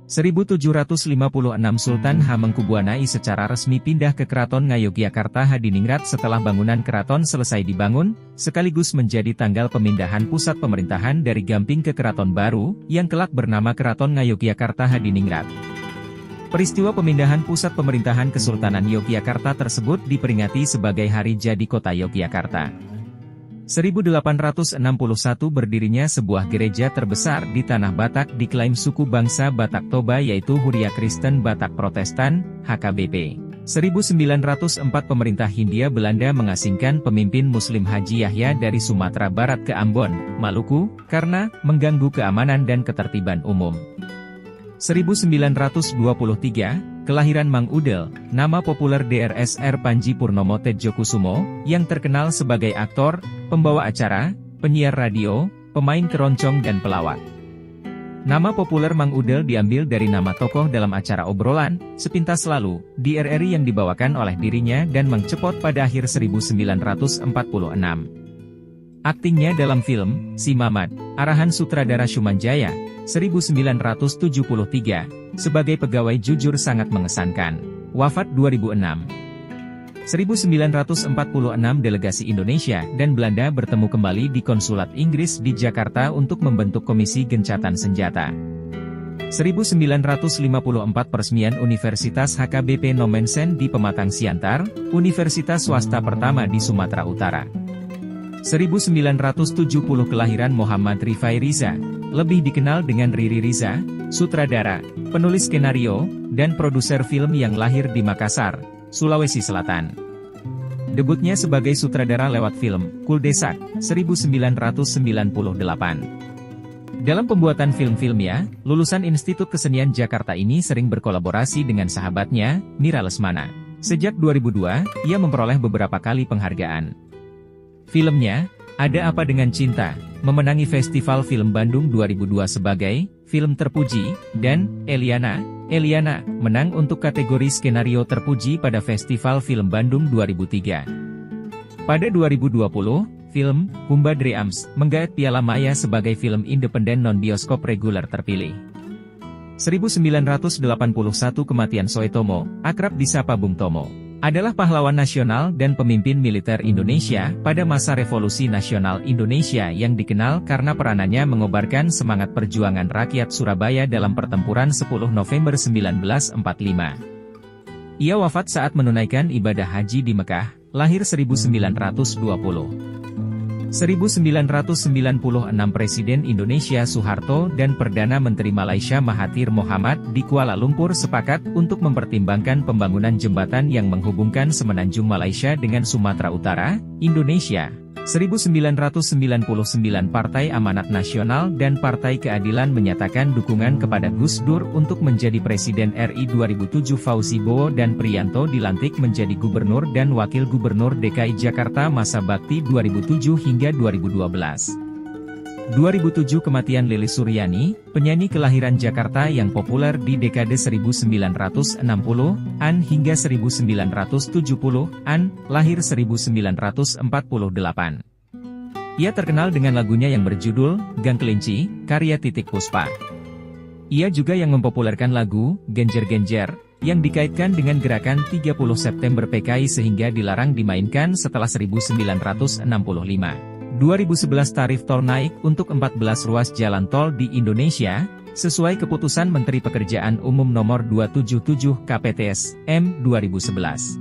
1756 Sultan Hamengkubuwana I secara resmi pindah ke Keraton Ngayogyakarta Hadiningrat setelah bangunan keraton selesai dibangun, sekaligus menjadi tanggal pemindahan pusat pemerintahan dari Gamping ke keraton baru, yang kelak bernama Keraton Ngayogyakarta Hadiningrat. Peristiwa pemindahan pusat pemerintahan Kesultanan Yogyakarta tersebut diperingati sebagai Hari Jadi Kota Yogyakarta. 1861 berdirinya sebuah gereja terbesar di Tanah Batak diklaim suku bangsa Batak Toba yaitu Huria Kristen Batak Protestan, HKBP. 1904 pemerintah Hindia Belanda mengasingkan pemimpin Muslim Haji Yahya dari Sumatera Barat ke Ambon, Maluku, karena mengganggu keamanan dan ketertiban umum. 1923, kelahiran Mang Udel, nama populer DRSR Panji Purnomo Tedjokusumo, yang terkenal sebagai aktor, pembawa acara, penyiar radio, pemain keroncong dan pelawak. Nama populer Mang Udel diambil dari nama tokoh dalam acara obrolan, Sepintas Lalu, di RRI yang dibawakan oleh dirinya dan Mang Cepot pada akhir 1946. Aktingnya dalam film, Si Mamat, arahan sutradara Sumanjaya, 1973, sebagai pegawai jujur sangat mengesankan. Wafat 2006. 1946 delegasi Indonesia dan Belanda bertemu kembali di Konsulat Inggris di Jakarta untuk membentuk Komisi Gencatan Senjata. 1954 peresmian Universitas HKBP Nomensen di Pematang Siantar, universitas swasta pertama di Sumatera Utara. 1970 kelahiran Muhammad Rifai Riza, lebih dikenal dengan Riri Riza, sutradara, penulis skenario, dan produser film yang lahir di Makassar, Sulawesi Selatan. Debutnya sebagai sutradara lewat film, Kuldesak, 1998. Dalam pembuatan film-filmnya, lulusan Institut Kesenian Jakarta ini sering berkolaborasi dengan sahabatnya, Mira Lesmana. Sejak 2002, ia memperoleh beberapa kali penghargaan. Filmnya, Ada Apa Dengan Cinta, memenangi Festival Film Bandung 2002 sebagai film terpuji, dan Eliana, menang untuk kategori skenario terpuji pada Festival Film Bandung 2003. Pada 2020, film Humba Dreams menggaet Piala Maya sebagai film independen non-bioskop reguler terpilih. 1981 kematian Soetomo, akrab disapa Bung Tomo, adalah pahlawan nasional dan pemimpin militer Indonesia pada masa Revolusi Nasional Indonesia yang dikenal karena peranannya mengobarkan semangat perjuangan rakyat Surabaya dalam pertempuran 10 November 1945. Ia wafat saat menunaikan ibadah haji di Mekah, lahir 1920. 1996 Presiden Indonesia Soeharto dan Perdana Menteri Malaysia Mahathir Mohamad di Kuala Lumpur sepakat untuk mempertimbangkan pembangunan jembatan yang menghubungkan semenanjung Malaysia dengan Sumatera Utara, Indonesia. 1999 Partai Amanat Nasional dan Partai Keadilan menyatakan dukungan kepada Gus Dur untuk menjadi Presiden RI 2007. Fauzi Bowo dan Priyanto dilantik menjadi Gubernur dan Wakil Gubernur DKI Jakarta masa bakti 2007 hingga 2012. 2007 kematian Lilis Suryani, penyanyi kelahiran Jakarta yang populer di dekade 1960-an hingga 1970-an, lahir 1948. Ia terkenal dengan lagunya yang berjudul Gang Kelinci, karya Titik Puspa. Ia juga yang mempopulerkan lagu Genjer-Genjer, yang dikaitkan dengan gerakan 30 September PKI sehingga dilarang dimainkan setelah 1965. 2011 tarif tol naik untuk 14 ruas jalan tol di Indonesia, sesuai keputusan Menteri Pekerjaan Umum Nomor 277 KPTS, M. 2011.